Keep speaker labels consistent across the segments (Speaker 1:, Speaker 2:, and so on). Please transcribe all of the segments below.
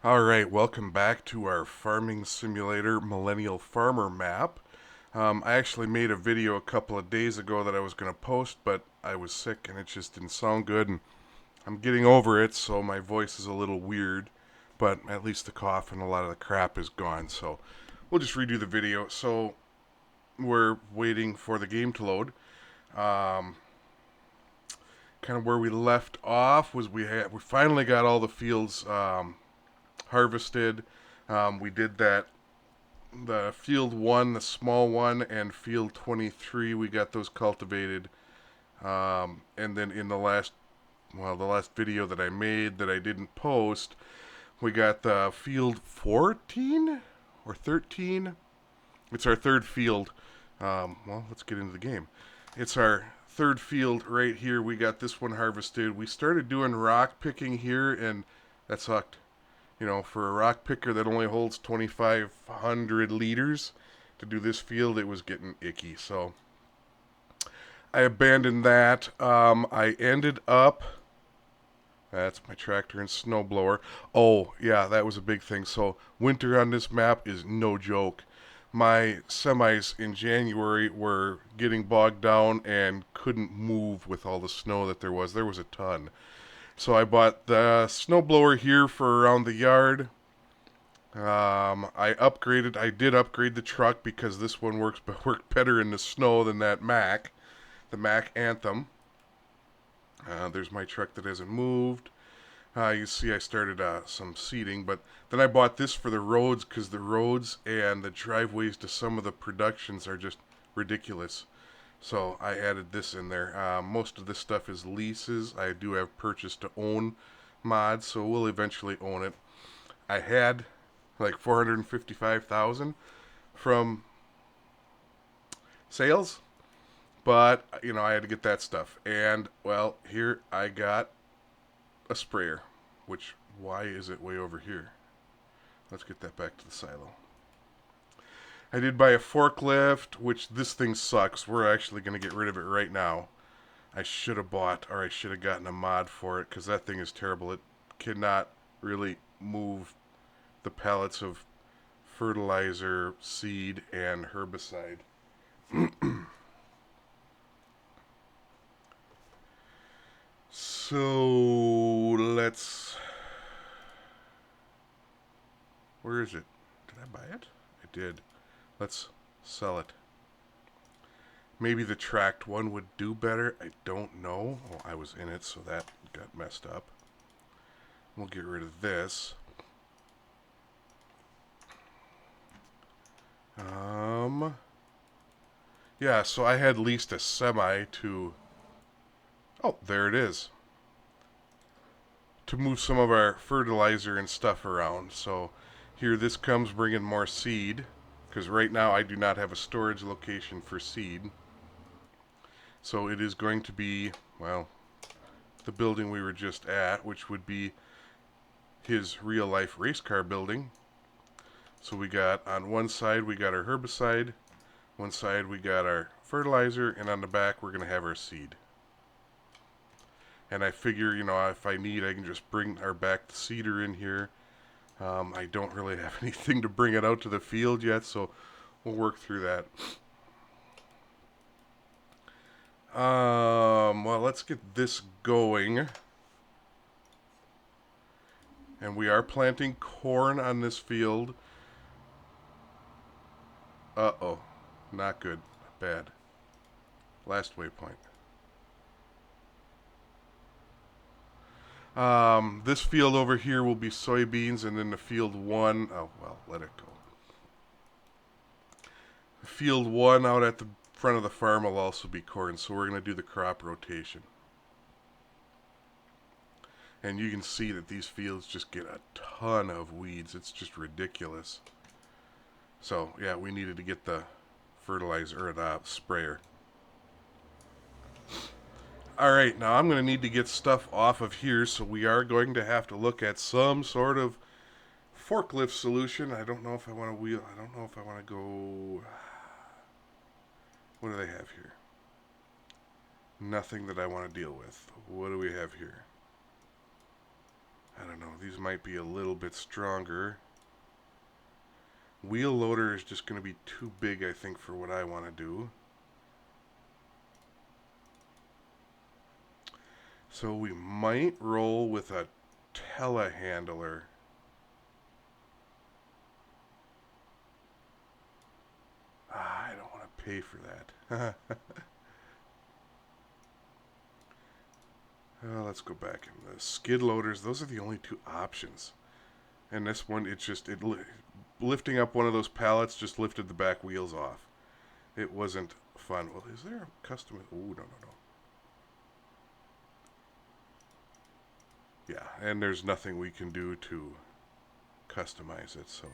Speaker 1: Alright, welcome back to our farming simulator Millennial Farmer map. I actually made a video a couple of days ago that I was going to post, but I was sick and it just didn't sound good, and I'm getting over it, so my voice is a little weird, but at least the cough and a lot of the crap is gone, so we'll just redo the video. So, we're waiting for the game to load. Um, kind of where we left off was we finally got all the fields harvested. We did that, the field 1, the small one, and field 23, we got those cultivated. And then in the last video that I made that I didn't post, we got the field 14 or 13. It's our third field. Let's get into the game. It's our third field right here. We got this one harvested. We started doing rock picking here, and that sucked. You know, for a rock picker that only holds 2,500 liters to do this field, it was getting icky. So I abandoned that. I ended up. That's my tractor and snowblower. Oh, yeah, that was a big thing. So winter on this map is no joke. My semis in January were getting bogged down and couldn't move with all the snow that there was. There was a ton. So I bought the snowblower here for around the yard. I did upgrade the truck because this one worked better in the snow than that Mack, the Mack Anthem. There's my truck that hasn't moved. You see I started some seeding, but then I bought this for the roads because the roads and the driveways to some of the productions are just ridiculous. So I added this in there. Most of this stuff is leases. I do have purchase to own mods, so we'll eventually own it. I had like 455,000 from sales, but you know I had to get that stuff. And well, here I got a sprayer, which why is it way over here? Let's get that back to the silo. I did buy a forklift, which this thing sucks. We're actually going to get rid of it right now. I should have gotten a mod for it because that thing is terrible. It cannot really move the pallets of fertilizer, seed, and herbicide. So let's. Where is it? Did I buy it? I did. Let's sell it. Maybe the tracked one would do better. I don't know. Oh, I was in it, so that got messed up. We'll get rid of this. Yeah, so I had leased a semi to. Oh, there it is. To move some of our fertilizer and stuff around. So here this comes bringing more seed, because right now I do not have a storage location for seed. So it is going to be, well, the building we were just at, which would be his real life race car building. So we got on one side we got our herbicide, one side we got our fertilizer, and on the back we're going to have our seed. And I figure, you know, if I need, I can just bring our back seeder in here. I don't really have anything to bring it out to the field yet, so we'll work through that. Well, let's get this going. And we are planting corn on this field. Uh-oh. Not good. Bad. Last waypoint. This field over here will be soybeans, and then the field 1... Oh, well, let it go. Field 1 out at the front of the farm will also be corn, so we're going to do the crop rotation. And you can see that these fields just get a ton of weeds. It's just ridiculous. So, yeah, we needed to get the fertilizer, or the sprayer. Alright, now I'm going to need to get stuff off of here, so we are going to have to look at some sort of forklift solution. I don't know if I want to wheel. I don't know if I want to go... What do they have here? Nothing that I want to deal with. What do we have here? I don't know. These might be a little bit stronger. Wheel loader is just going to be too big, I think, for what I want to do. So we might roll with a telehandler. I don't want to pay for that. Let's go back. And the skid loaders, those are the only two options. And this one, lifting up one of those pallets just lifted the back wheels off. It wasn't fun. Well, is there a custom? Oh, no. Yeah, and there's nothing we can do to customize it, so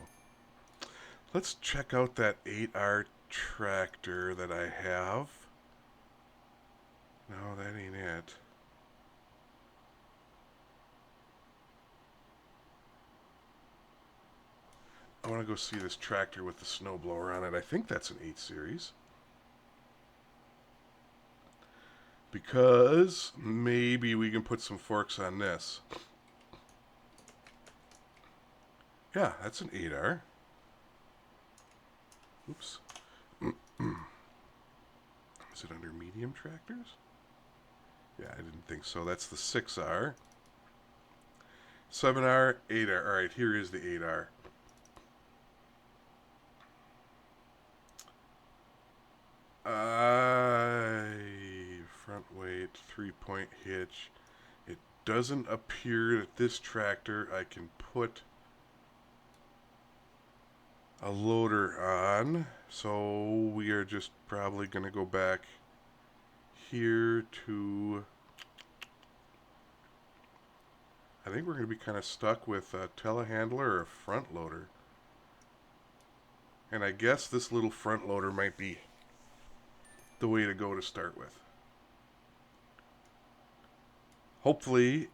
Speaker 1: let's check out that 8R tractor that I have. No, that ain't it. I want to go see this tractor with the snowblower on it. I think that's an 8 Series. Because maybe we can put some forks on this. Yeah, that's an 8R. Oops. Is it under medium tractors? Yeah, I didn't think so. That's the 6R. 7R, 8R. Alright, here is the 8R. Front weight, 3-point hitch. It doesn't appear that this tractor I can put a loader on, so we are just probably going to go back here to... I think we're going to be kind of stuck with a telehandler or a front loader. And I guess this little front loader might be the way to go to start with. Hopefully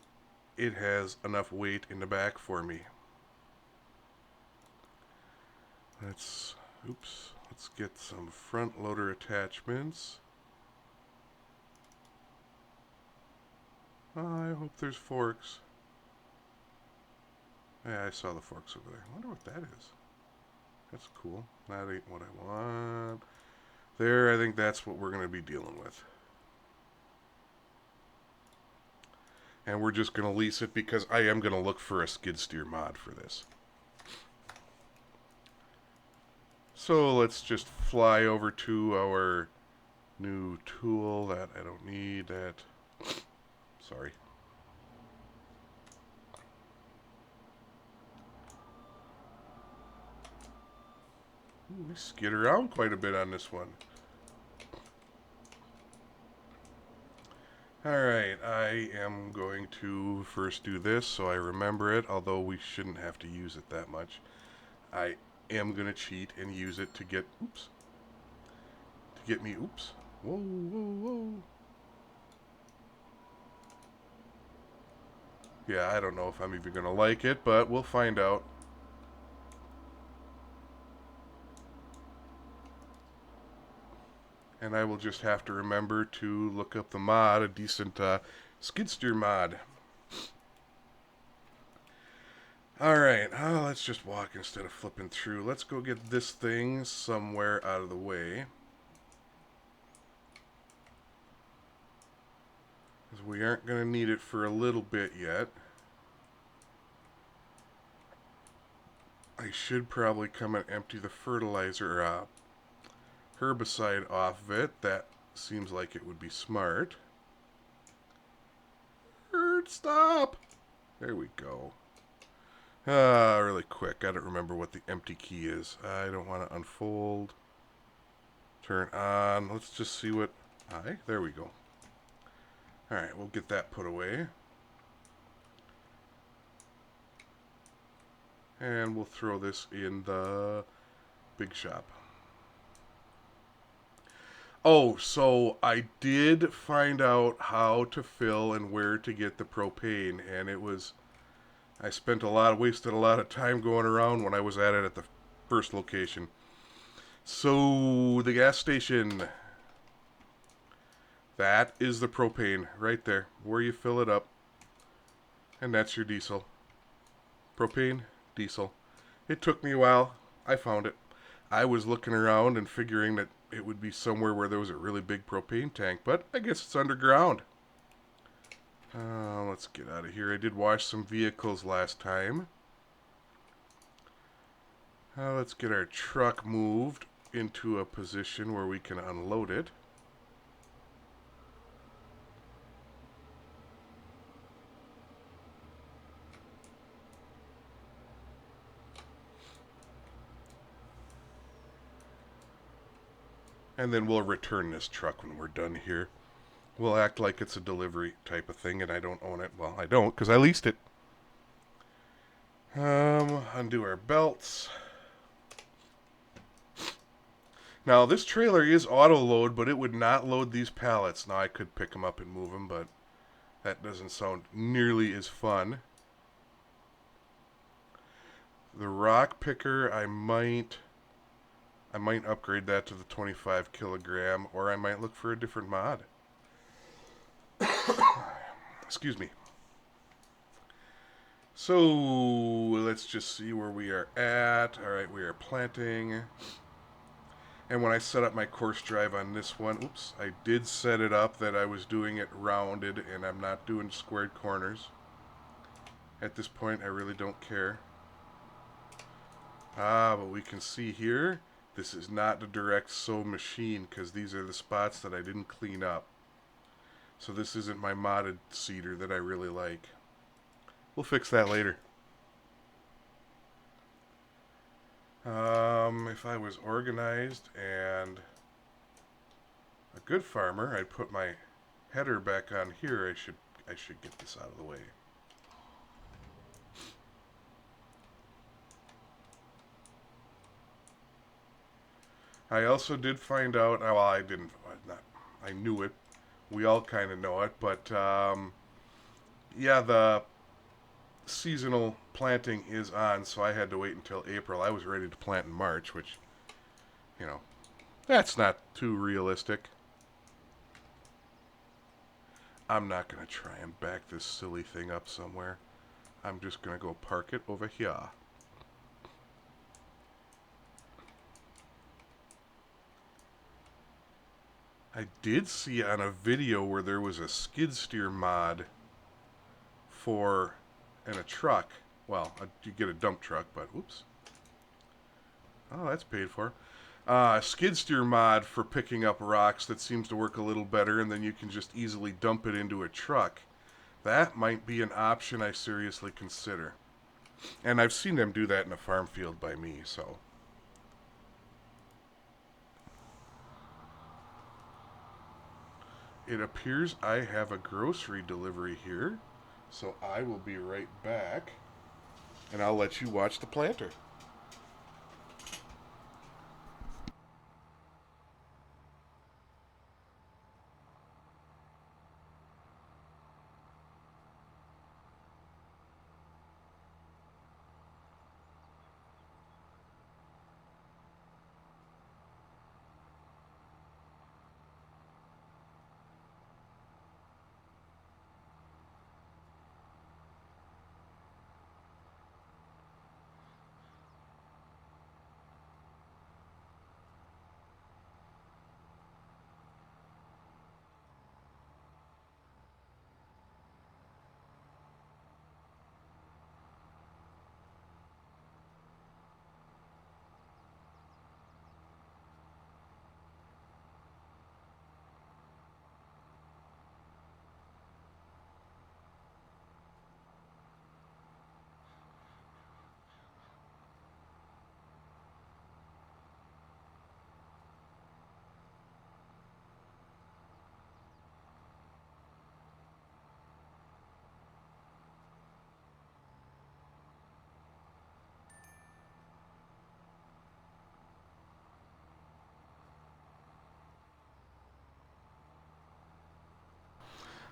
Speaker 1: it has enough weight in the back for me. Let's get some front loader attachments. I hope there's forks. Yeah, I saw the forks over there. I wonder what that is. That's cool. That ain't what I want. There, I think that's what we're going to be dealing with. And we're just going to lease it because I am going to look for a skid steer mod for this. So let's just fly over to our new tool. That I don't need. That. Sorry. We skid around quite a bit on this one. Alright, I am going to first do this so I remember it, although we shouldn't have to use it that much. I am going to cheat and use it to get, whoa. Yeah, I don't know if I'm even going to like it, but we'll find out. And I will just have to remember to look up the mod, a decent skid steer mod. Alright, let's just walk instead of flipping through. Let's go get this thing somewhere out of the way. Because we aren't going to need it for a little bit yet. I should probably come and empty the fertilizer herbicide off of it. That seems like it would be smart. Stop! There we go. Really quick. I don't remember what the empty key is. I don't want to unfold. Turn on. Let's just see what... there we go. Alright, we'll get that put away. And we'll throw this in the big shop. Oh, so I did find out how to fill and where to get the propane, and I wasted a lot of time going around when I was at it at the first location. So, the gas station, that is the propane right there, where you fill it up, and that's your diesel. Propane, diesel. It took me a while. I found it. I was looking around and figuring that it would be somewhere where there was a really big propane tank, but I guess it's underground. Let's get out of here. I did wash some vehicles last time. Let's get our truck moved into a position where we can unload it. And then we'll return this truck when we're done here. We'll act like it's a delivery type of thing and I don't own it. Well, I don't because I leased it. Undo our belts. Now, this trailer is auto-load, but it would not load these pallets. Now, I could pick them up and move them, but that doesn't sound nearly as fun. The rock picker, I might upgrade that to the 25 kilogram, or I might look for a different mod. Excuse me. So, let's just see where we are at. Alright, we are planting. And when I set up my course drive on this one, oops, I did set it up that I was doing it rounded and I'm not doing squared corners. At this point, I really don't care. But we can see here, this is not the direct sow machine because these are the spots that I didn't clean up. So this isn't my modded seeder that I really like. We'll fix that later. If I was organized and a good farmer, I'd put my header back on here. I should get this out of the way. I also did find out, well, I didn't, not, I knew it. We all kind of know it, but yeah, the seasonal planting is on, so I had to wait until April. I was ready to plant in March, which, you know, that's not too realistic. I'm not going to try and back this silly thing up somewhere. I'm just going to go park it over here. I did see on a video where there was a skid steer mod for and a truck. Well, you get a dump truck, but whoops. Oh, that's paid for. A skid steer mod for picking up rocks that seems to work a little better, and then you can just easily dump it into a truck. That might be an option I seriously consider. And I've seen them do that in a farm field by me, so. It appears I have a grocery delivery here, so I will be right back, and I'll let you watch the planter.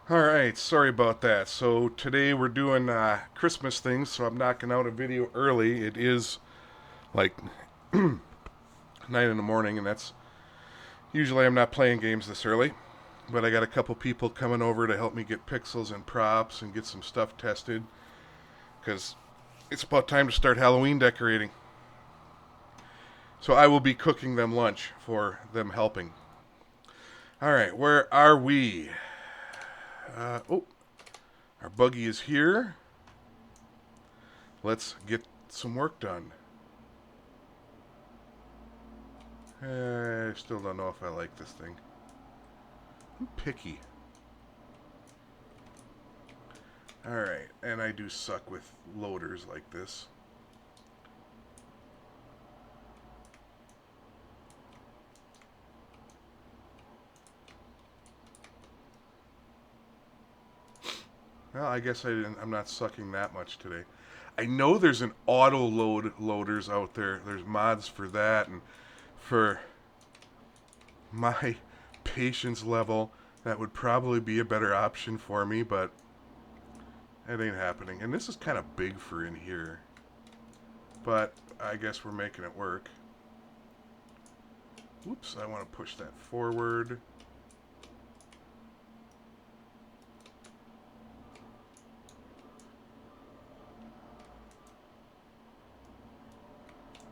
Speaker 1: Alright, sorry about that. So today we're doing Christmas things, so I'm knocking out a video early. It is like 9 in the morning, and that's usually I'm not playing games this early. But I got a couple people coming over to help me get pixels and props and get some stuff tested. Because it's about time to start Halloween decorating. So I will be cooking them lunch for them helping. All right, where are we? Oh, our buggy is here. Let's get some work done. I still don't know if I like this thing. I'm picky. Alright, and I do suck with loaders like this. Well, I guess I'm not sucking that much today. I know there's an auto load loaders out there. There's mods for that, and for my patience level, that would probably be a better option for me, but it ain't happening. And this is kind of big for in here. But I guess we're making it work. Oops, I want to push that forward.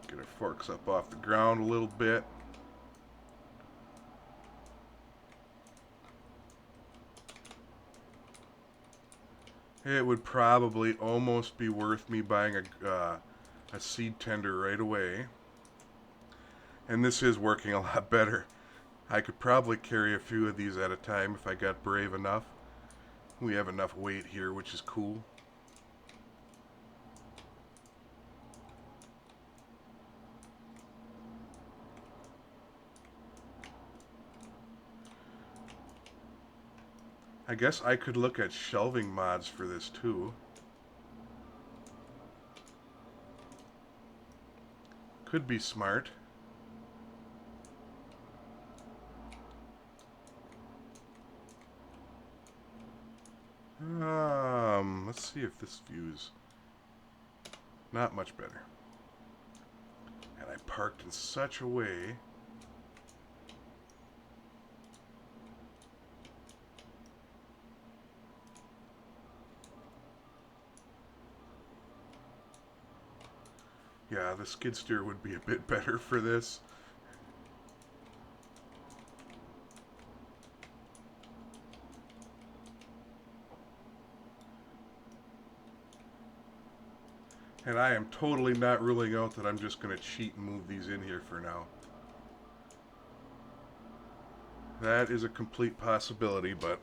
Speaker 1: Get our forks up off the ground a little bit. It would probably almost be worth me buying a seed tender right away. And this is working a lot better. I could probably carry a few of these at a time if I got brave enough. We have enough weight here, which is cool. I guess I could look at shelving mods for this too. Could be smart. Let's see if this view's not much better. And I parked in such a way. Yeah, the skid steer would be a bit better for this. And I am totally not ruling out that I'm just going to cheat and move these in here for now. That is a complete possibility, but,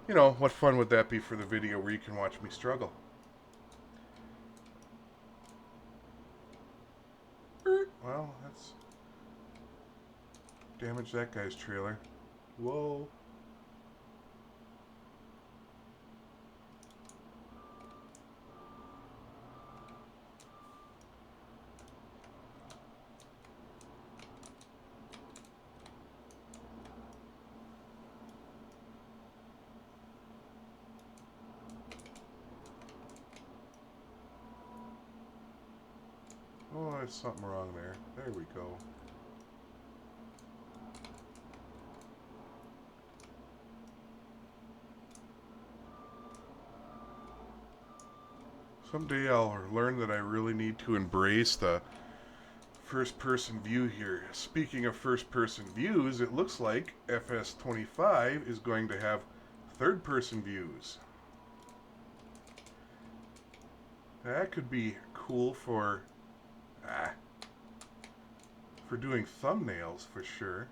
Speaker 1: you know, what fun would that be for the video where you can watch me struggle? Well, that's... damage that guy's trailer. Whoa. Oh, there's something wrong there. There we go. Someday I'll learn that I really need to embrace the first-person view here. Speaking of first-person views, it looks like FS25 is going to have third-person views. That could be cool for doing thumbnails for sure.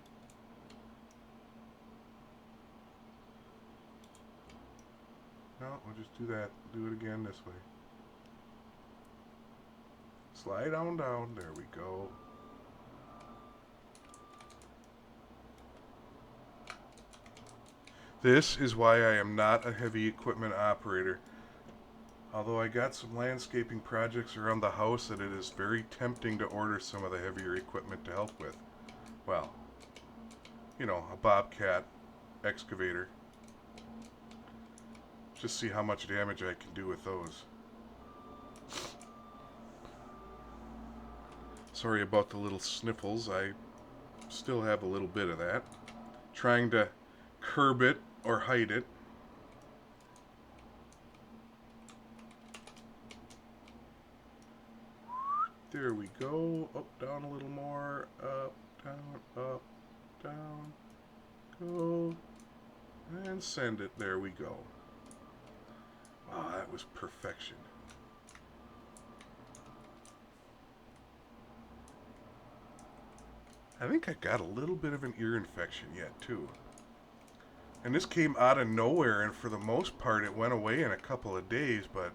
Speaker 1: No, we'll just do that. Do it again this way. Slide on down. There we go. This is why I am not a heavy equipment operator. Although I got some landscaping projects around the house that it is very tempting to order some of the heavier equipment to help with. Well, you know, a bobcat excavator. Just see how much damage I can do with those. Sorry about the little sniffles. I still have a little bit of that. Trying to curb it or hide it. There we go. Up, down a little more. Up, down. Go. And send it. There we go. Wow, that was perfection. I think I got a little bit of an ear infection yet, too. And this came out of nowhere, and for the most part, it went away in a couple of days, but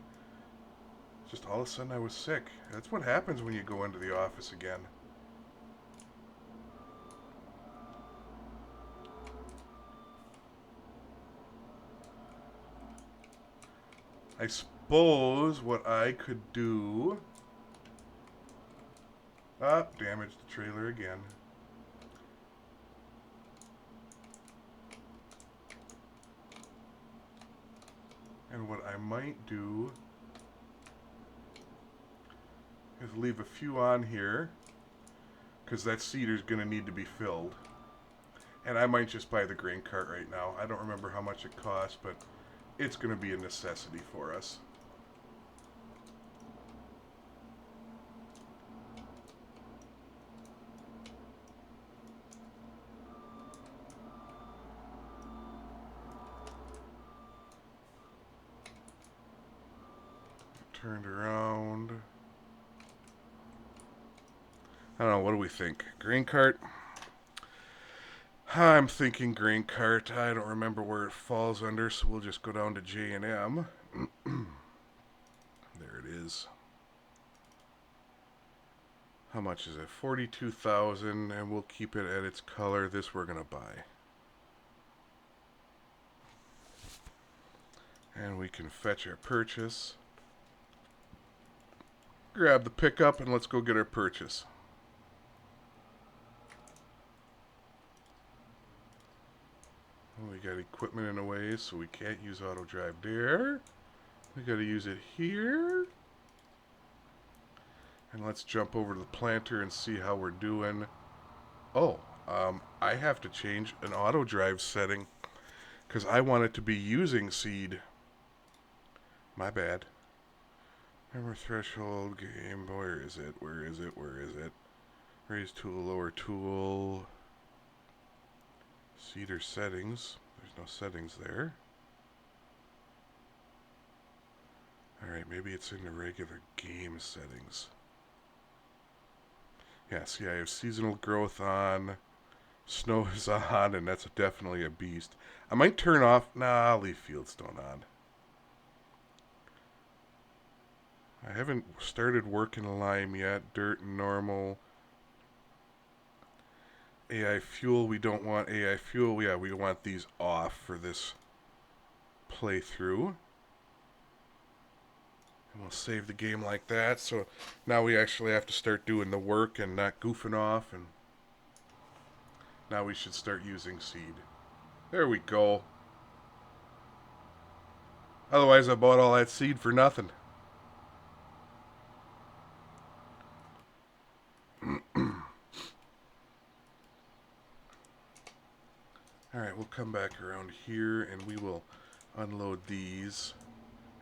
Speaker 1: just all of a sudden I was sick. That's what happens when you go into the office again. I suppose what I could do... Ah, damaged the trailer again. And what I might do is leave a few on here, because that seeder's going to need to be filled. And I might just buy the grain cart right now. I don't remember how much it costs, but it's going to be a necessity for us. Turned around. I don't know, what do we think? Grain cart? I'm thinking grain cart. I don't remember where it falls under, so we'll just go down to J&M. There it is. How much is it? 42,000, and we'll keep it at its color. This we're gonna buy. And we can fetch our purchase. Grab the pickup and let's go get our purchase. We got equipment in the way, so we can't use auto drive there. We got to use it here. And let's jump over to the planter and see how we're doing. Oh, I have to change an auto drive setting because I want it to be using seed. My bad. Remember threshold game. Where is it? Where is it? Where is it? Raise tool, lower tool. Seeder settings. There's no settings there. Alright, maybe it's in the regular game settings. Yeah, see, I have seasonal growth on. Snow is on, and that's definitely a beast. I might turn off... Nah, I'll leave Fieldstone on. I haven't started working lime yet. Dirt and normal. AI fuel, we don't want AI fuel. Yeah, we want these off for this playthrough. And we'll save the game like that. So now we actually have to start doing the work and not goofing off. And now we should start using seed. There we go. Otherwise, I bought all that seed for nothing. Alright, we'll come back around here and we will unload these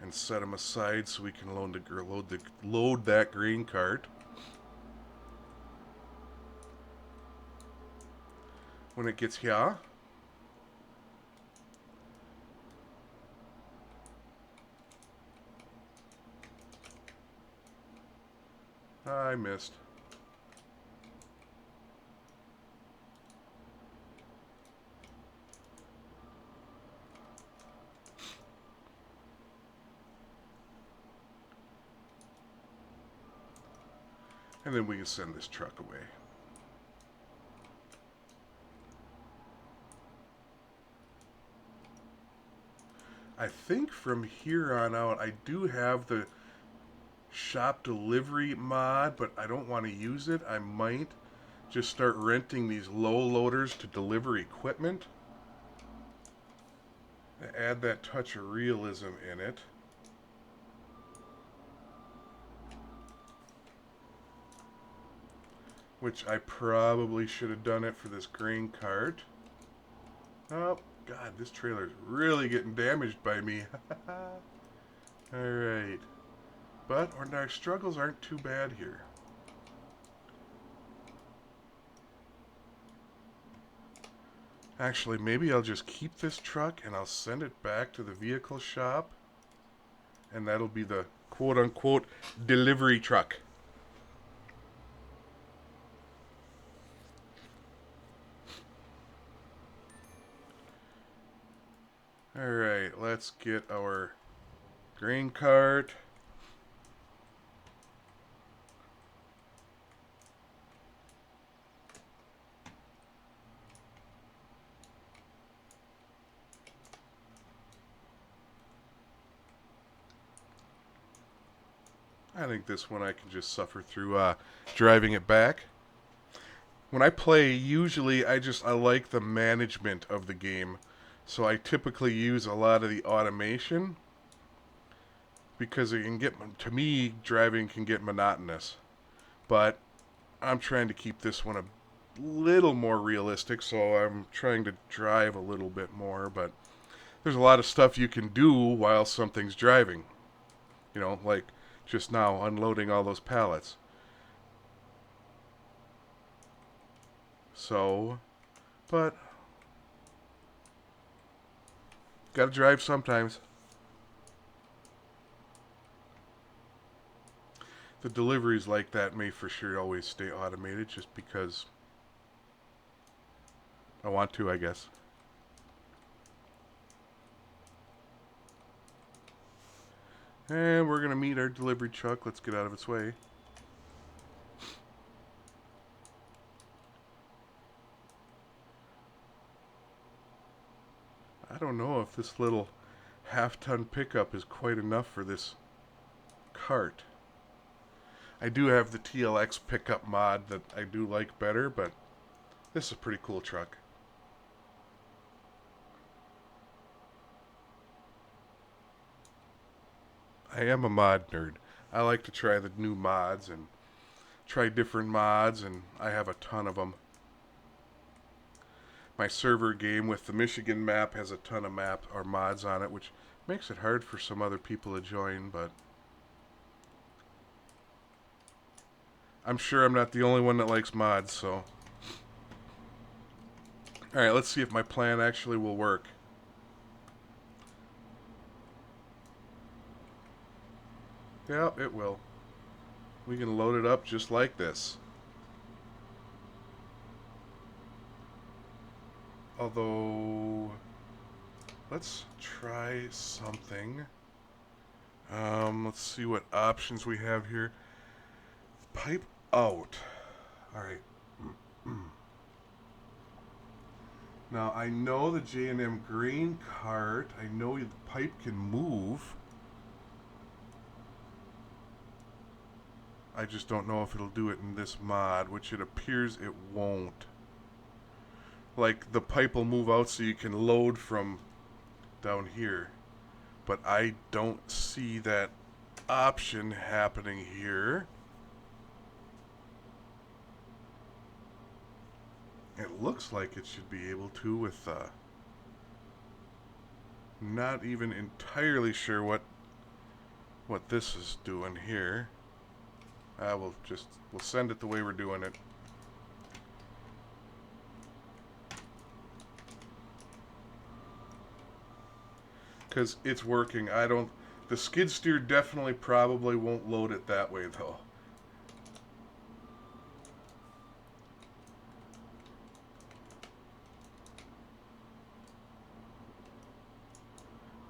Speaker 1: and set them aside so we can load that grain cart. When it gets here. I missed. And then we can send this truck away. I think from here on out, I do have the shop delivery mod, but I don't want to use it. I might just start renting these low loaders to deliver equipment. Add that touch of realism in it. Which I probably should have done it for this grain cart. Oh, God, this trailer's really getting damaged by me. Alright. But our struggles aren't too bad here. Actually, maybe I'll just keep this truck and I'll send it back to the vehicle shop. And that'll be the quote-unquote delivery truck. Alright, let's get our grain cart. I think this one I can just suffer through driving it back. When I play, usually I like the management of the game. So I typically use a lot of the automation because it can get, to me, driving can get monotonous. But I'm trying to keep this one a little more realistic, so I'm trying to drive a little bit more, but there's a lot of stuff you can do while something's driving. You know, like just now unloading all those pallets. So, but gotta drive sometimes. The deliveries like that may for sure always stay automated just because I want to, I guess. And we're gonna meet our delivery truck. Let's get out of its way. I don't know if this little half-ton pickup is quite enough for this cart. I do have the TLX pickup mod that I do like better, but this is a pretty cool truck. I am a mod nerd. I like to try the new mods and try different mods, and I have a ton of them. My server game with the Michigan map has a ton of map or mods on it, which makes it hard for some other people to join, but I'm sure I'm not the only one that likes mods, so. Alright, let's see if my plan actually will work. Yeah, it will. We can load it up just like this. Although, let's try something. Let's see what options we have here. Pipe out. Alright. Now, I know the J&M grain cart. I know the pipe can move. I just don't know if it'll do it in this mod, which it appears it won't. Like, the pipe will move out so you can load from down here. But I don't see that option happening here. It looks like it should be able to with, not even entirely sure what this is doing here. We'll send it the way we're doing it. Because it's working. The skid steer definitely probably won't load it that way though.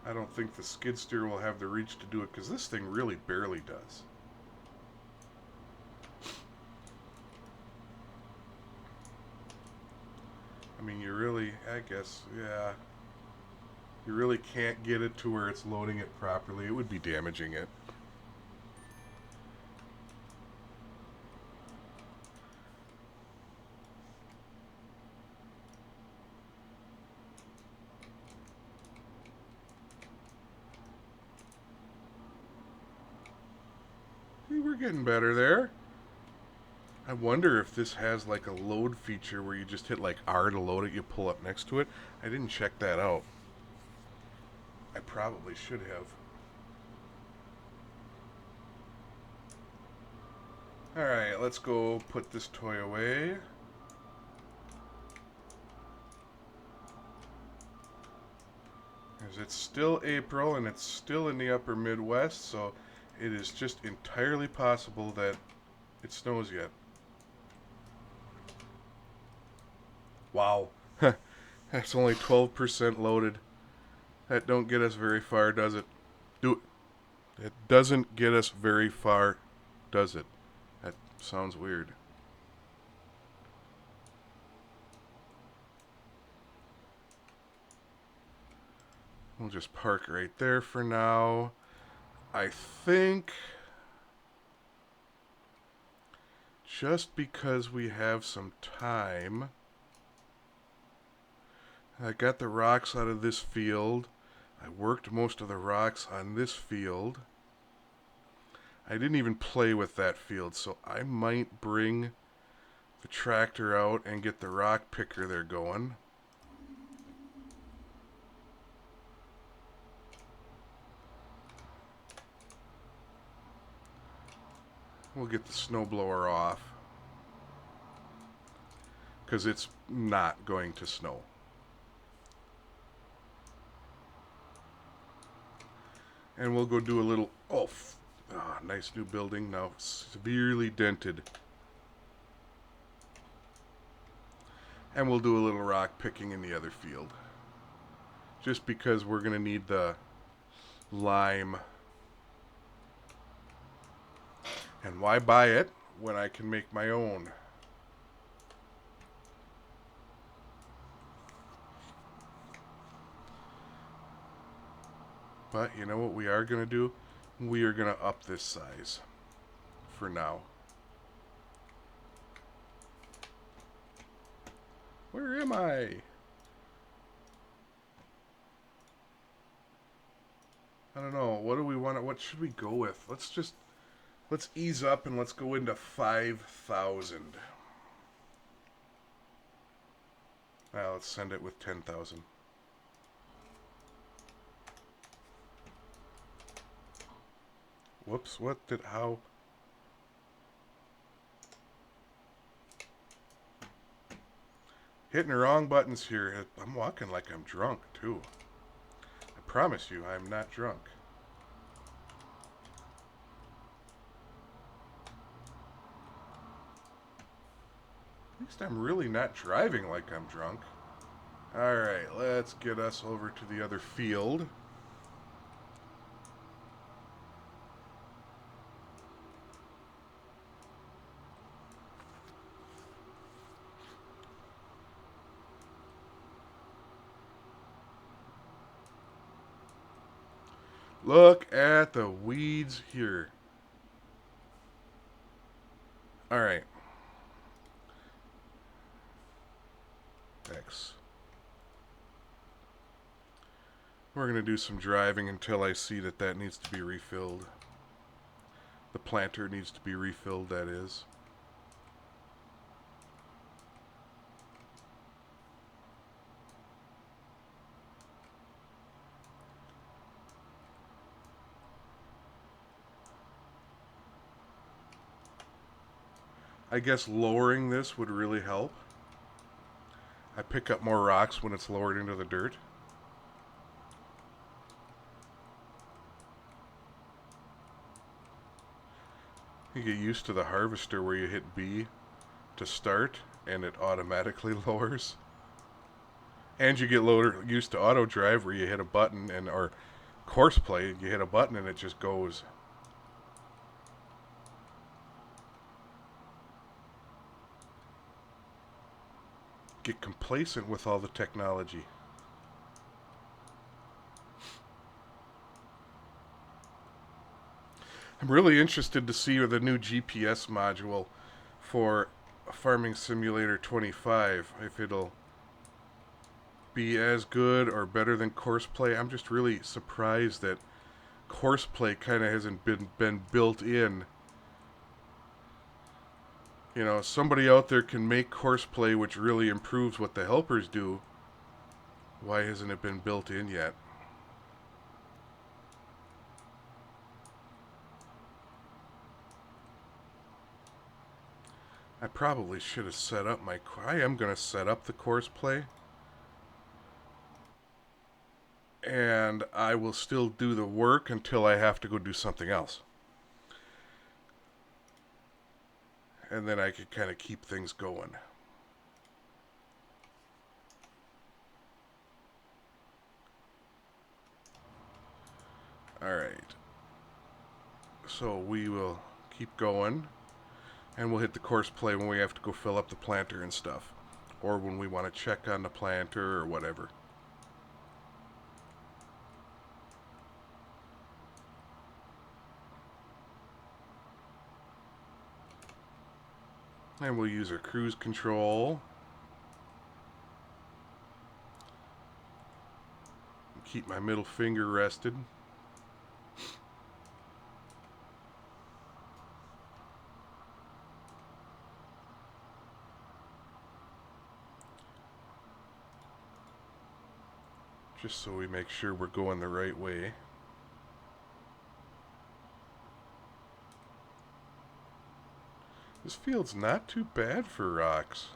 Speaker 1: I don't think the skid steer will have the reach to do it because this thing really barely does. I mean, I guess, yeah. You really can't get it to where it's loading it properly. It would be damaging it. We're getting better there. I wonder if this has like a load feature where you just hit like R to load it, you pull up next to it. I didn't check that out. I probably should have. Alright, let's go put this toy away. it's still April and it's still in the upper Midwest, so it is just entirely possible that it snows yet. Wow. That's only 12% loaded. That don't get us very far, does it? Do it doesn't get us very far, does it? That sounds weird. We'll just park right there for now. I think just because we have some time, I got the rocks out of this field. I worked most of the rocks on this field. I didn't even play with that field, so I might bring the tractor out and get the rock picker there going. We'll get the snowblower off because it's not going to snow. And we'll go do a little, nice new building, now severely dented. And we'll do a little rock picking in the other field. Just because we're going to need the lime. And why buy it when I can make my own? But you know what we are going to do? We are going to up this size for now. Where am I? I don't know. What do we want? What should we go with? Let's ease up and let's go into 5,000. Let's send it with 10,000. Whoops, how? Hitting the wrong buttons here. I'm walking like I'm drunk, too. I promise you, I'm not drunk. At least I'm really not driving like I'm drunk. Alright, let's get us over to the other field. Look at the weeds here. Alright. X. We're going to do some driving until I see that that needs to be refilled. The planter needs to be refilled, that is. I guess lowering this would really help. I pick up more rocks when it's lowered into the dirt. You get used to the harvester where you hit B to start and it automatically lowers. And you get used to auto drive where you hit a button or Courseplay, you hit a button and it just goes. Get complacent with all the technology. I'm really interested to see the new GPS module for Farming Simulator 25, if it'll be as good or better than Courseplay. I'm just really surprised that Courseplay kind of hasn't been built in. You know, somebody out there can make Courseplay which really improves what the helpers do. Why hasn't it been built in yet? I probably should have set up I am going to set up the Courseplay. and I will still do the work until I have to go do something else. And then I could kind of keep things going. Alright. So we will keep going, and we'll hit the Courseplay when we have to go fill up the planter and stuff. Or when we want to check on the planter or whatever. And we'll use our cruise control. Keep my middle finger rested. Just so we make sure we're going the right way. This field's not too bad for rocks.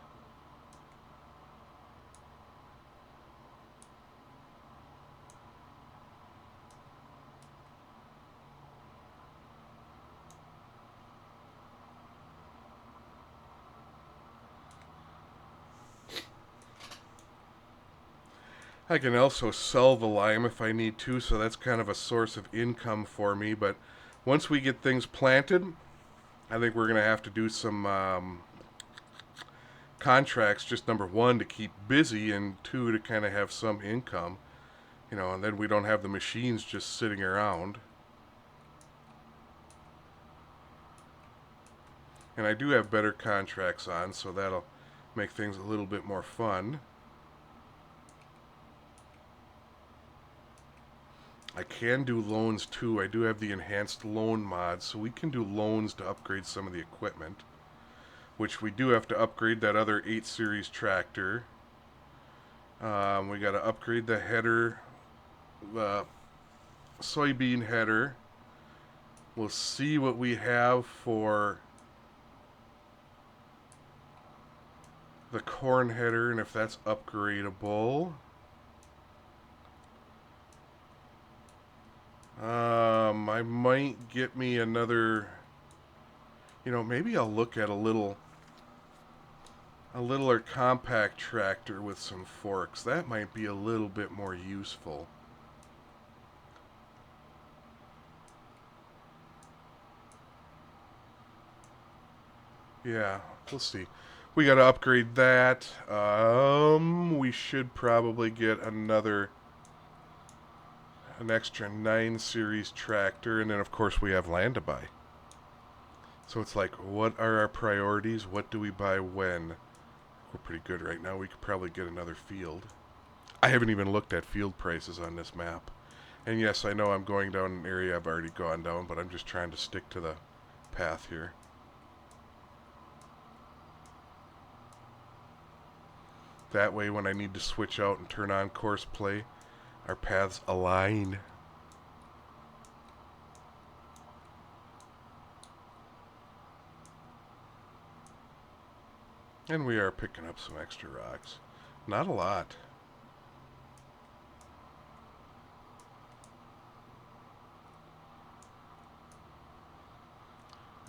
Speaker 1: I can also sell the lime if I need to, so that's kind of a source of income for me. But once we get things planted, I think we're going to have to do some contracts, just number one, to keep busy, and two, to kind of have some income. You know, and then we don't have the machines just sitting around. And I do have better contracts on, so that'll make things a little bit more fun. I can do loans too. I do have the enhanced loan mod, so we can do loans to upgrade some of the equipment. Which we do have to upgrade that other 8 Series tractor. We got to upgrade the header, the soybean header. We'll see what we have for the corn header and if that's upgradable. I might get me another, maybe I'll look at a littler compact tractor with some forks. That might be a little bit more useful. Yeah, we'll see. We gotta upgrade that. We should probably get an extra 9 Series tractor, and then of course we have land to buy. So it's like, what are our priorities? What do we buy when? We're pretty good right now. We could probably get another field. I haven't even looked at field prices on this map. And yes, I know I'm going down an area I've already gone down, but I'm just trying to stick to the path here. That way when I need to switch out and turn on Courseplay, our paths align. And we are picking up some extra rocks. Not a lot.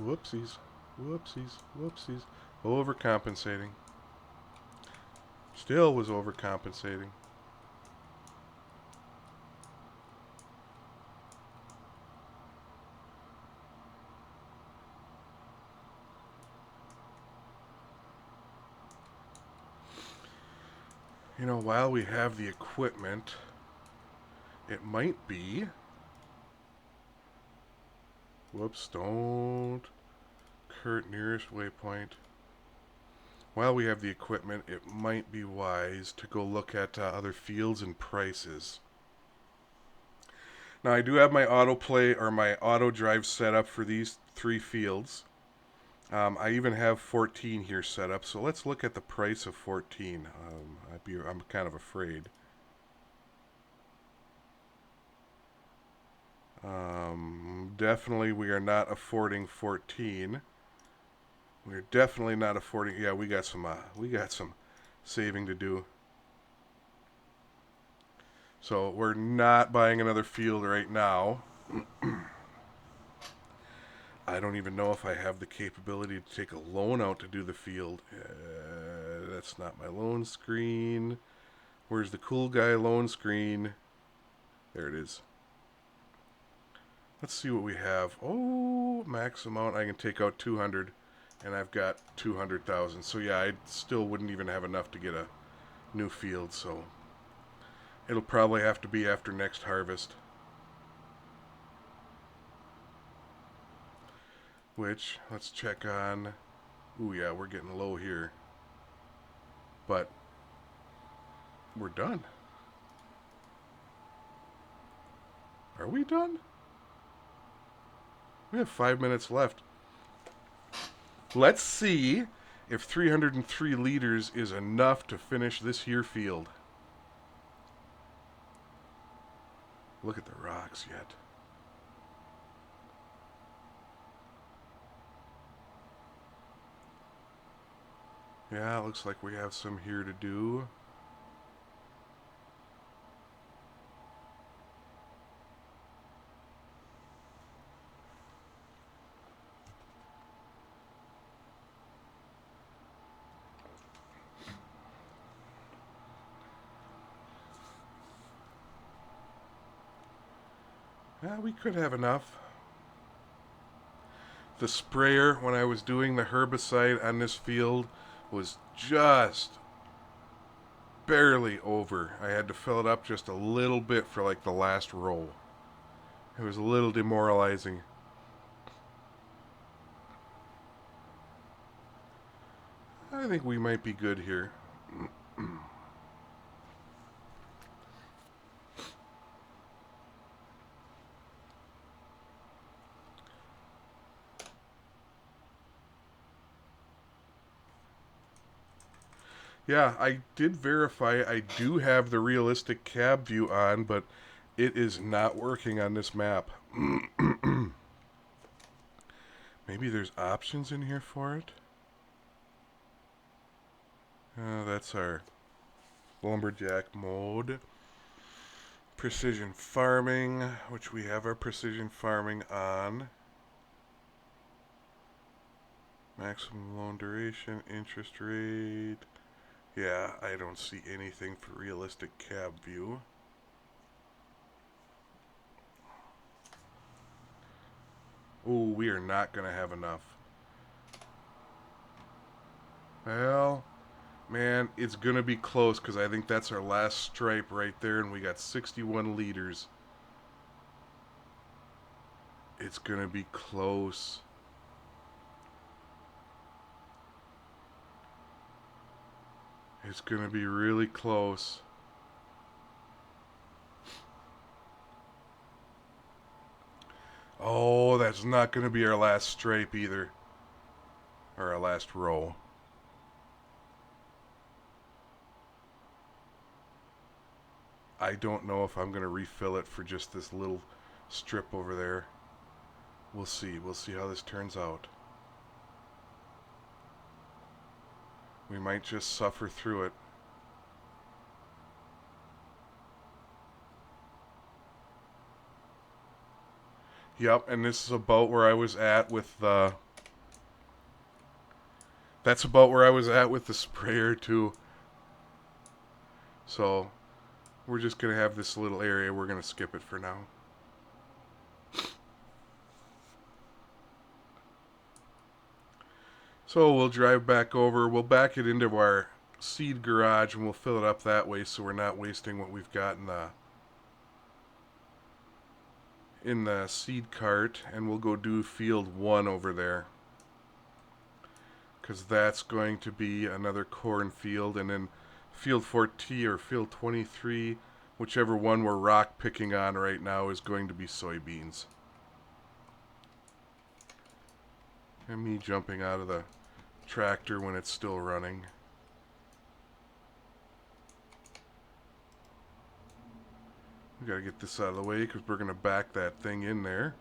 Speaker 1: Whoopsies. Whoopsies. Whoopsies. Overcompensating. Still was overcompensating. While we have the equipment, it might be... Whoops, don't... Kurt, nearest waypoint. While we have the equipment, it might be wise to go look at other fields and prices. Now, I do have my autoplay or my auto drive set up for these 3 fields. I even have 14 here set up, so let's look at the price of 14. I'm kind of afraid. Definitely we are not affording 14. We're definitely not affording. Yeah, we got some saving to do. So we're not buying another field right now. I don't even know if I have the capability to take a loan out to do the field. That's not my loan screen. Where's the cool guy loan screen? There it is. Let's see what we have. Oh, max amount. I can take out 200, and I've got 200,000. So yeah, I still wouldn't even have enough to get a new field. So it'll probably have to be after next harvest. Which, let's check on. Ooh, yeah, we're getting low here. But we're done. Are we done? We have 5 minutes left. Let's see if 303 liters is enough to finish this here field. Look at the rocks yet. Yeah, it looks like we have some here to do. Yeah, we could have enough. The sprayer, when I was doing the herbicide on this field, was just barely over. I had to fill it up just a little bit for like the last row. It was a little demoralizing. I think we might be good here. Yeah, I did verify I do have the realistic cab view on, but it is not working on this map. Maybe there's options in here for it? That's our lumberjack mode. Precision farming, which we have our precision farming on. Maximum loan duration, interest rate. Yeah, I don't see anything for realistic cab view. Oh, we are not going to have enough. Well, man, it's going to be close because I think that's our last stripe right there, and we got 61 liters. It's going to be close. It's going to be really close. Oh, that's not going to be our last stripe either. Or our last row. I don't know if I'm going to refill it for just this little strip over there. We'll see. We'll see how this turns out. We might just suffer through it. Yep, and this is about where I was at with the... That's about where I was at with the sprayer too. So, we're just going to have this little area. We're going to skip it for now. So we'll drive back over. We'll back it into our seed garage and we'll fill it up that way so we're not wasting what we've got in the seed cart. And we'll go do field 1 over there, because that's going to be another corn field. And then field 14 or field 23, whichever one we're rock picking on right now, is going to be soybeans. And me jumping out of the tractor when it's still running. We gotta get this out of the way because we're gonna back that thing in there.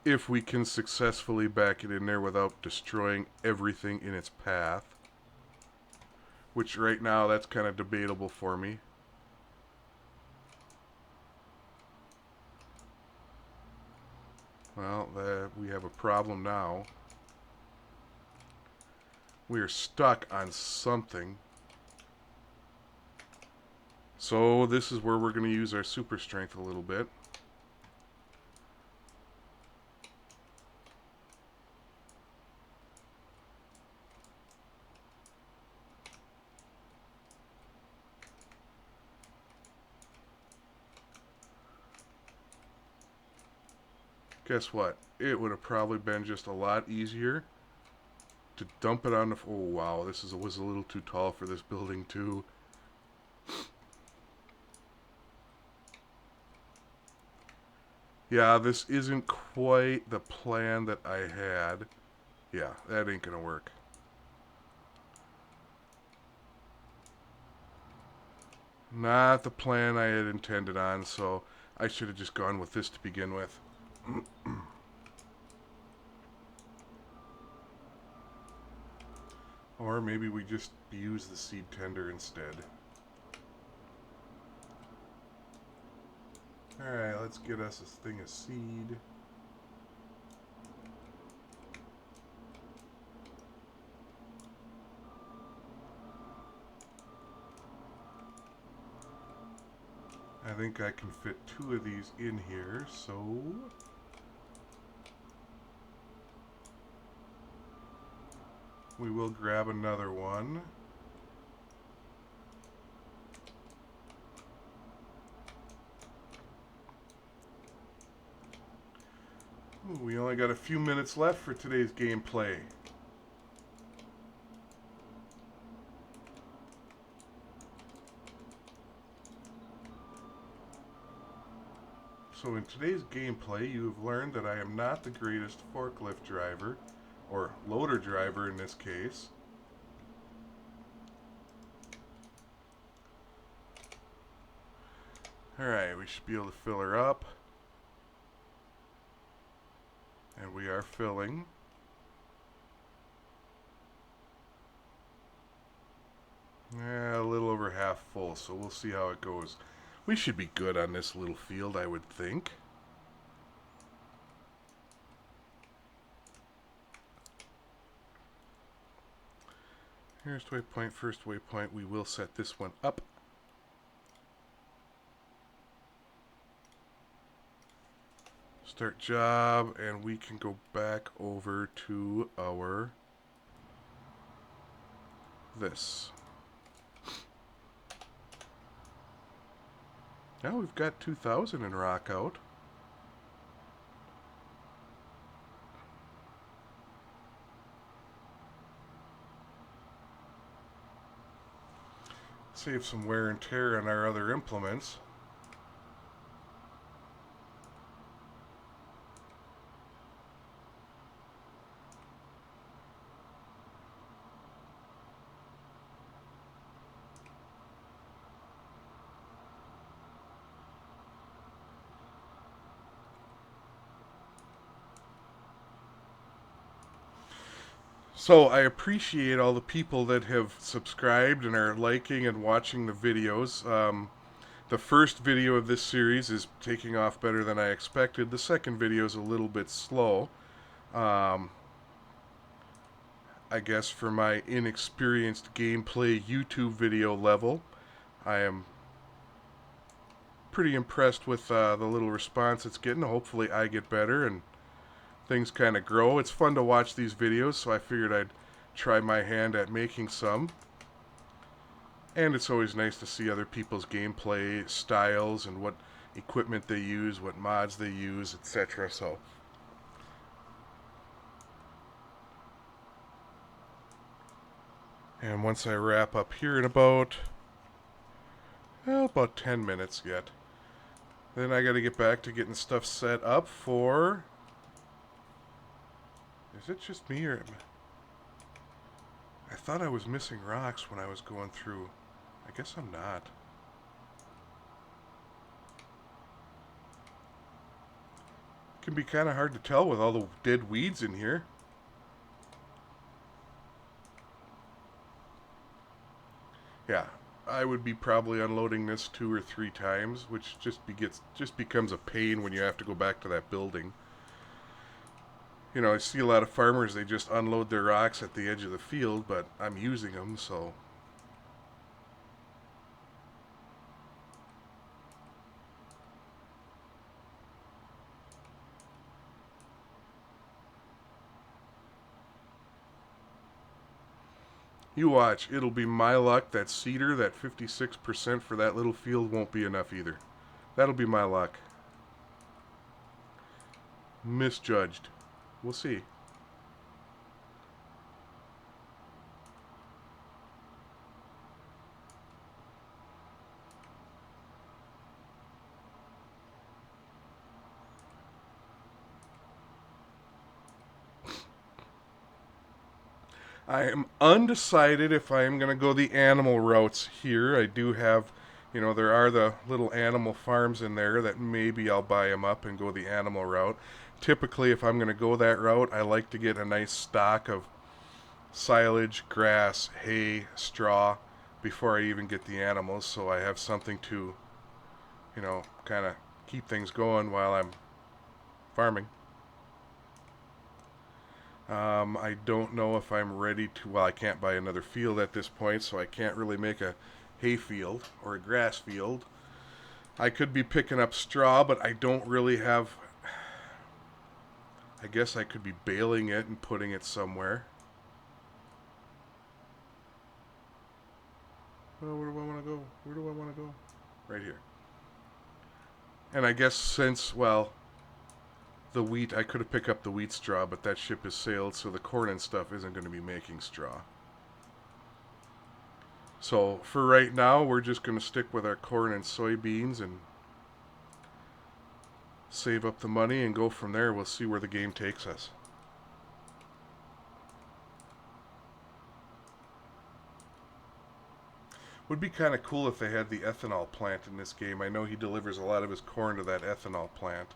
Speaker 1: if we can successfully back it in there without destroying everything in its path. Which right now, that's kind of debatable for me. Well, we have a problem now. We are stuck on something. So this is where we're going to use our super strength a little bit. Guess what? It would have probably been just a lot easier to dump it on the... Oh, wow. This was a little too tall for this building, too. Yeah, this isn't quite the plan that I had. Yeah, that ain't gonna work. Not the plan I had intended on, so I should have just gone with this to begin with. Or maybe we just use the seed tender instead. Alright, let's get us a thing of seed. I think I can fit 2 of these in here, so... we will grab another one. Ooh, we only got a few minutes left for today's gameplay. So in today's gameplay, you have learned that I am not the greatest forklift driver, or loader driver in this case. Alright, we should be able to fill her up. And we are filling. A little over half full, so we'll see how it goes. We should be good on this little field, I would think. Here's waypoint, first waypoint. We will set this one up. Start job, and we can go back over to our this. Now we've got 2,000 in rock out. Save some wear and tear on our other implements. So I appreciate all the people that have subscribed and are liking and watching the videos. The first video of this series is taking off better than I expected. The second video is a little bit slow. I guess for my inexperienced gameplay YouTube video level, I am pretty impressed with the little response it's getting. Hopefully I get better and things kind of grow. It's fun to watch these videos, so I figured I'd try my hand at making some. And it's always nice to see other people's gameplay styles and what equipment they use, what mods they use, etc. So, and once I wrap up here in about 10 minutes yet, then I gotta get back to getting stuff set up for... Is it just me, or... I thought I was missing rocks when I was going through. I guess I'm not. Can be kind of hard to tell with all the dead weeds in here. Yeah, I would be probably unloading this 2 or 3 times, which just becomes a pain when you have to go back to that building. You know, I see a lot of farmers, they just unload their rocks at the edge of the field, but I'm using them, so. You watch, it'll be my luck that cedar, that 56% for that little field won't be enough either. That'll be my luck. Misjudged. We'll see. I am undecided if I am going to go the animal routes here. I do have, you know, there are the little animal farms in there that maybe I'll buy them up and go the animal route. Typically, if I'm going to go that route, I like to get a nice stock of silage, grass, hay, straw before I even get the animals, so I have something to, you know, kind of keep things going while I'm farming. I don't know if I'm ready to. Well, I can't buy another field at this point, so I can't really make a hay field or a grass field. I could be picking up straw, but I don't really have. I guess I could be baling it and putting it somewhere. Well, where do I want to go? Where do I want to go? Right here. And I guess since, well, the wheat, I could have picked up the wheat straw, but that ship has sailed, so the corn and stuff isn't going to be making straw. So for right now, we're just going to stick with our corn and soybeans and save up the money and go from there. We'll see where the game takes us. Would be kind of cool if they had the ethanol plant in this game. I know he delivers a lot of his corn to that ethanol plant.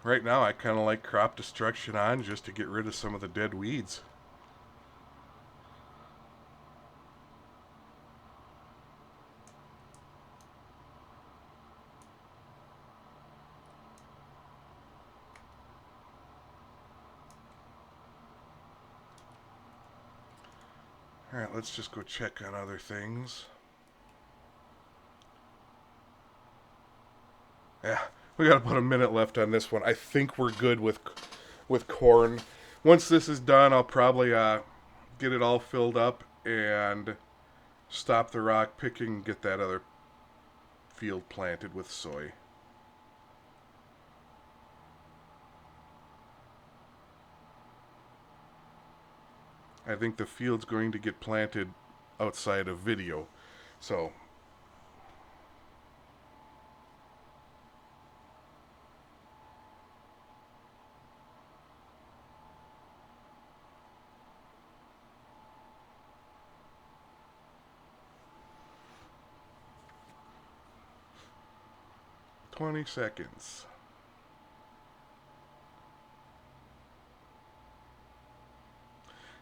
Speaker 1: Right now, I kind of like crop destruction on just to get rid of some of the dead weeds. Alright, let's just go check on other things. Yeah, we got about a minute left on this one. I think we're good with corn. Once this is done, I'll probably get it all filled up and stop the rock picking and get that other field planted with soy. I think the field's going to get planted outside of video. So, "20 seconds.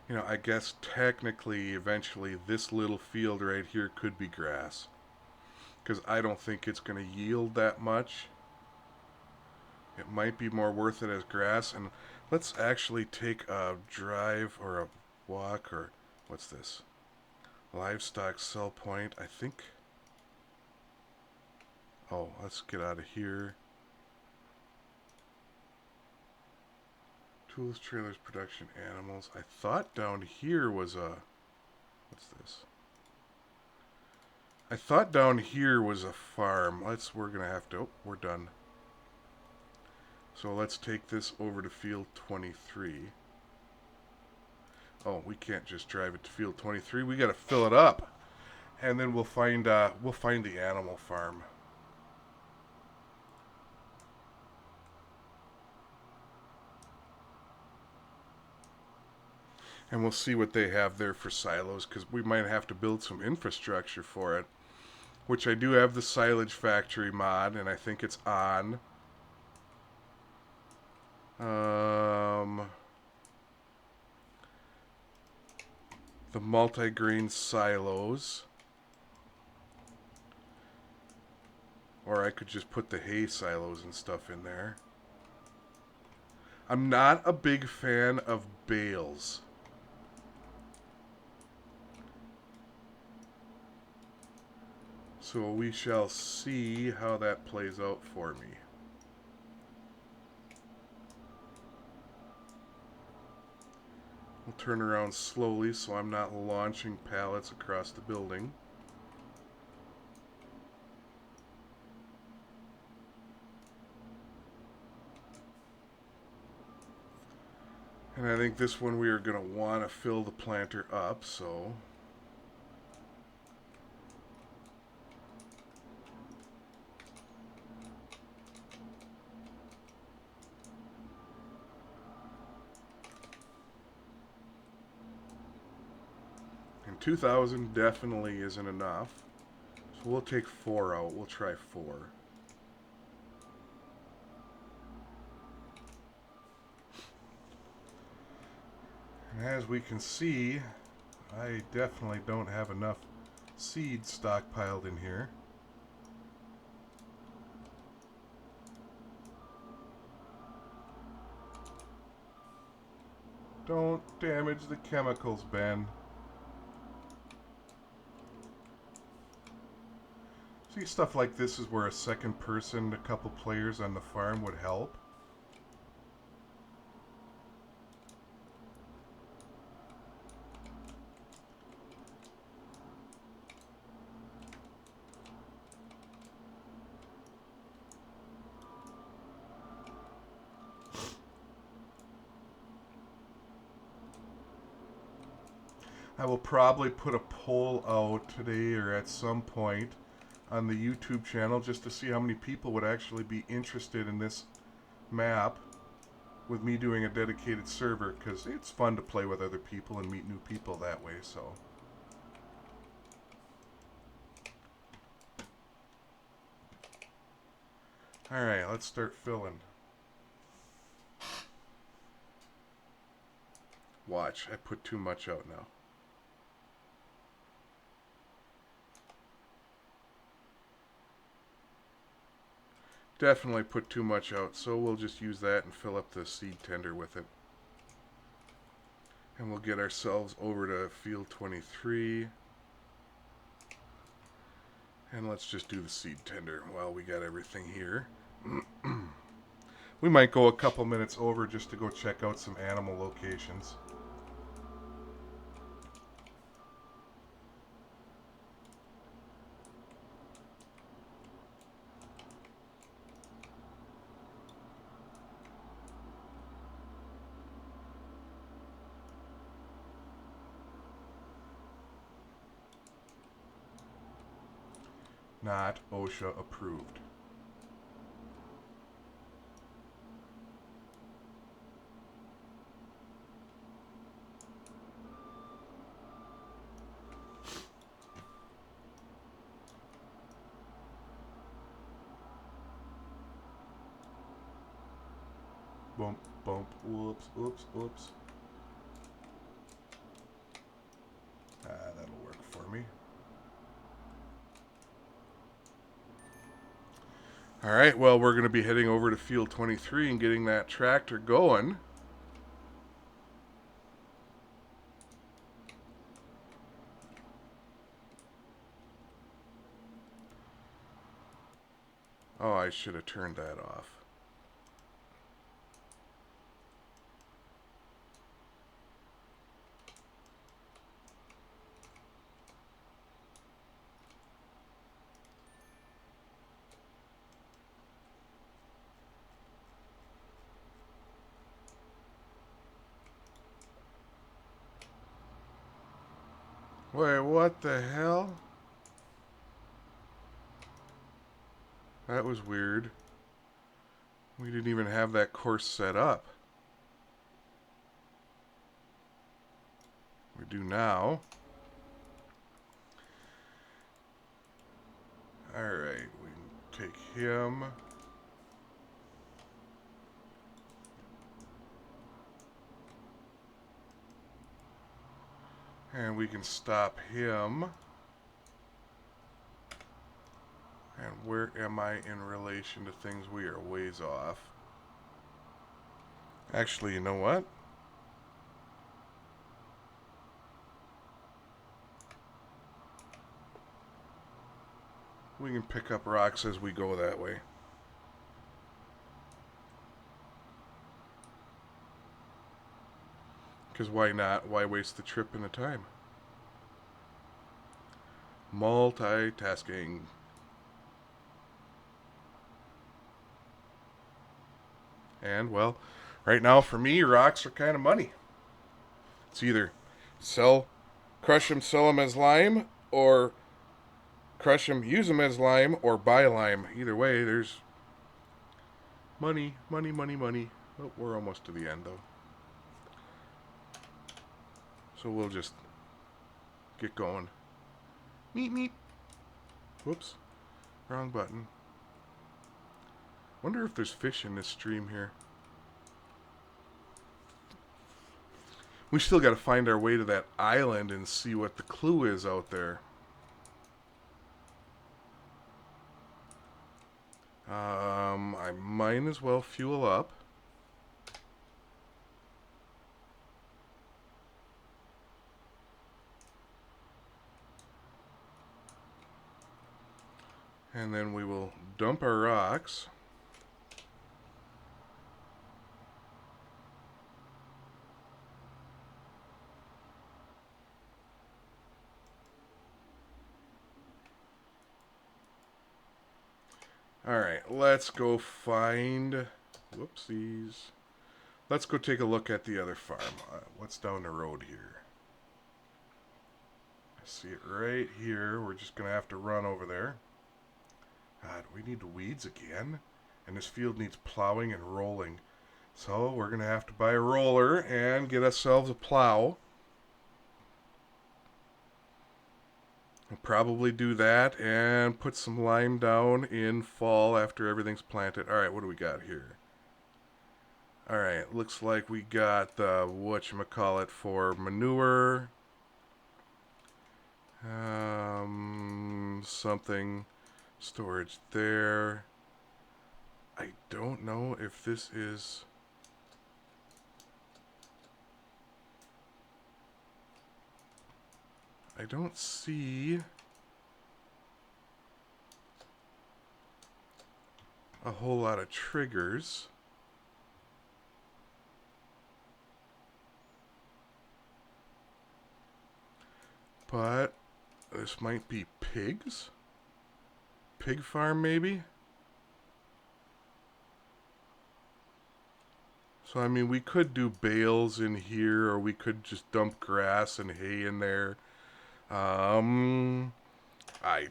Speaker 1: You know, I guess technically, eventually, this little field right here could be grass. Because I don't think it's going to yield that much. It might be more worth it as grass. And let's actually take a drive or a walk or what's this? Livestock sell point. I think. Oh, let's get out of here. Tools, trailers, production, animals. I thought down here was a. What's this? I thought down here was a farm. We're gonna have to. Oh, we're done. So let's take this over to field 23. Oh, we can't just drive it to field 23. We got to fill it up, and then we'll find the animal farm. And we'll see what they have there for silos, because we might have to build some infrastructure for it. Which I do have the silage factory mod, and I think it's on. The multi-grain silos. Or I could just put the hay silos and stuff in there. I'm not a big fan of bales. So we shall see how that plays out for me. We'll turn around slowly so I'm not launching pallets across the building. And I think this one we are going to want to fill the planter up, so... And 2,000 definitely isn't enough. So we'll take 4 out. We'll try 4. And as we can see, I definitely don't have enough seed stockpiled in here. Don't damage the chemicals, Ben. See, stuff like this is where a second person, a couple players on the farm would help. I will probably put a poll out today or at some point on the YouTube channel just to see how many people would actually be interested in this map with me doing a dedicated server, because it's fun to play with other people and meet new people that way. So alright, let's start filling. Watch, I put too much out now. Definitely put too much out, so we'll just use that and fill up the seed tender with it. And we'll get ourselves over to field 23. And let's just do the seed tender while we got everything here. We might go a couple minutes over just to go check out some animal locations. Not OSHA approved. Bump, bump, whoops, oops, oops. That'll work for me. Alright, well, we're going to be heading over to field 23 and getting that tractor going. Oh, I should have turned that off. Wait, what the hell? That was weird. We didn't even have that course set up. We do now. Alright, we can take him. And we can stop him. And where am I in relation to things we are ways off? Actually, you know what? We can pick up rocks as we go that way. Because why not? Why waste the trip and the time? Multitasking. And, well, right now for me, rocks are kind of money. It's either crush them, sell them as lime, or crush them, use them as lime, or buy lime. Either way, there's money, money, money, money. Oh, we're almost to the end, though. So we'll just get going. Meep, meep. Whoops. Wrong button. Wonder if there's fish in this stream here. We still got to find our way to that island and see what the clue is out there. I might as well fuel up. And then we will dump our rocks. Alright, let's go find... Whoopsies. Let's go take a look at the other farm. What's down the road here? I see it right here. We're just going to have to run over there. God, we need the weeds again. And this field needs plowing and rolling. So we're going to have to buy a roller and get ourselves a plow. We'll probably do that and put some lime down in fall after everything's planted. Alright, what do we got here? Alright, looks like we got the whatchamacallit for manure. Something storage there. I don't know if this is... I don't see a whole lot of triggers. But this might be pigs? Pig farm, maybe? So, I mean, we could do bales in here, or we could just dump grass and hay in there. I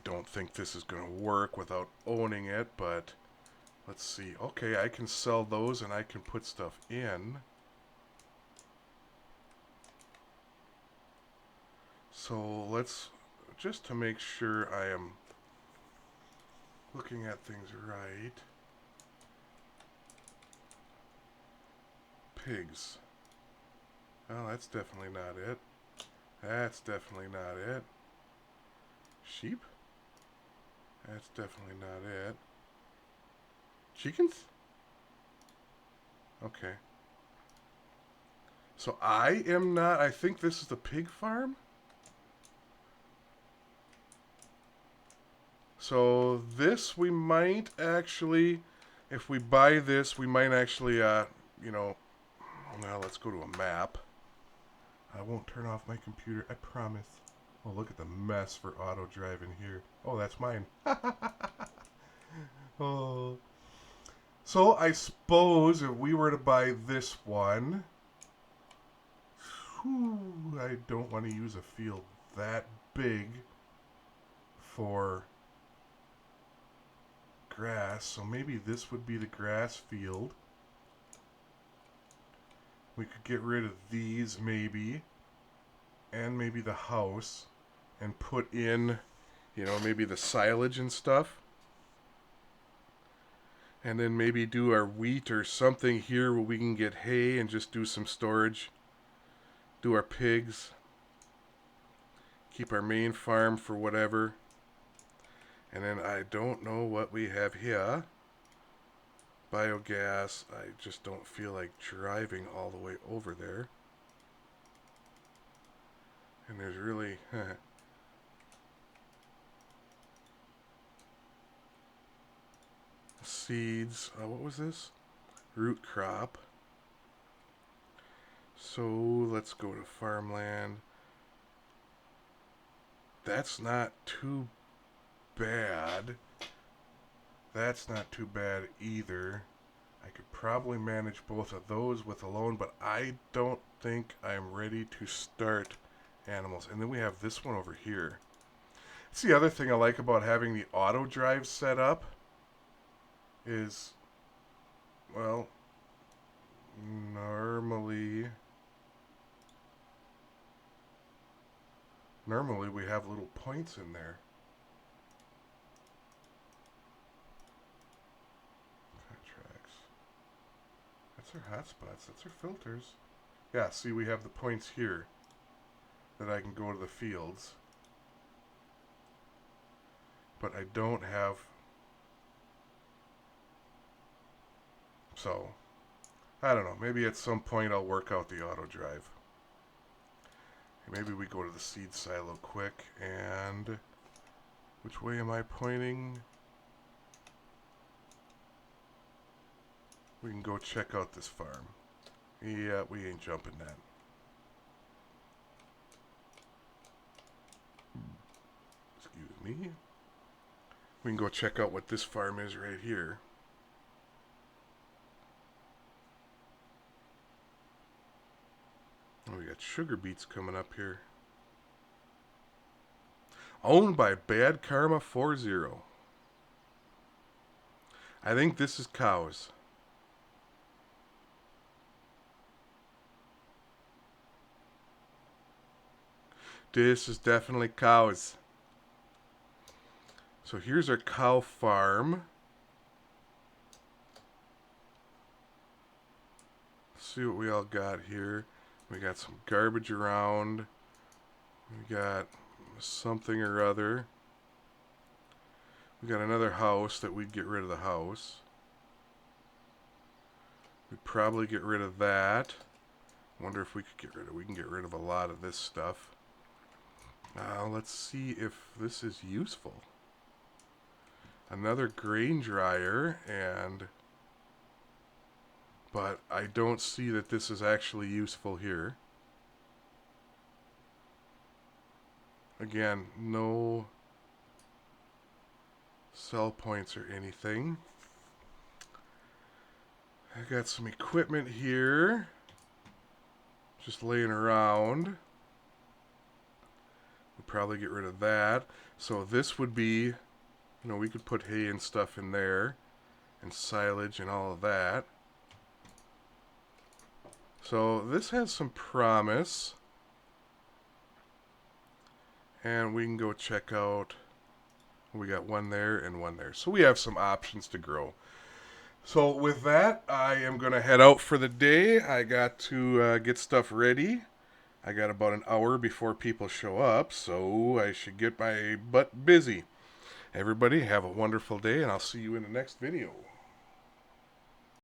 Speaker 1: don't think this is going to work without owning it, but let's see. Okay, I can sell those and I can put stuff in. So let's, just to make sure I am looking at things right. Pigs. Oh, that's definitely not it. That's definitely not it. Sheep? That's definitely not it. Chickens? Okay. So I am not... I think this is the pig farm? So this we might actually... If we buy this, we might actually, you know... Well, let's go to a map. I won't turn off my computer, I promise. Oh, look at the mess for auto drive in here. Oh, that's mine. Oh. So, I suppose if we were to buy this one... Whew, I don't want to use a field that big for grass, so maybe this would be the grass field. We could get rid of these maybe, and maybe the house, and put in, you know, maybe the silage and stuff. And then maybe do our wheat or something here where we can get hay and just do some storage. Do our pigs. Keep our main farm for whatever. And then I don't know what we have here. Biogas. I just don't feel like driving all the way over there. And there's really... seeds. What was this? Root crop. So let's go to farmland. That's not too bad. That's not too bad either. I could probably manage both of those with a loan, but I don't think I'm ready to start animals. And then we have this one over here. That's the other thing I like about having the auto drive set up is, well, normally we have little points in there. Contracts. That's our hotspots. That's our filters. Yeah, see, we have the points here that I can go to the fields. But I don't have... So, I don't know. Maybe at some point I'll work out the auto drive. Maybe we go to the seed silo quick, and which way am I pointing? We can go check out this farm. Yeah, we ain't jumping that. Excuse me. We can go check out what this farm is right here. Oh, we got sugar beets coming up here. Owned by Bad Karma 40. I think this is cows. This is definitely cows. So here's our cow farm. Let's see what we all got here. We got some garbage around. We got something or other. We got another house that we'd get rid of the house. We'd probably get rid of that. Wonder if we could get rid of... We can get rid of a lot of this stuff. Let's see if this is useful. Another grain dryer, and... But I don't see that this is actually useful here. Again, no sell points or anything. I got some equipment here, just laying around. We'll probably get rid of that. So this would be, you know, we could put hay and stuff in there, and silage and all of that. So this has some promise. And we can go check out, we got one there and one there. So we have some options to grow. So with that, I am going to head out for the day. I got to get stuff ready. I got about an hour before people show up, so I should get my butt busy. Everybody, have a wonderful day, and I'll see you in the next video.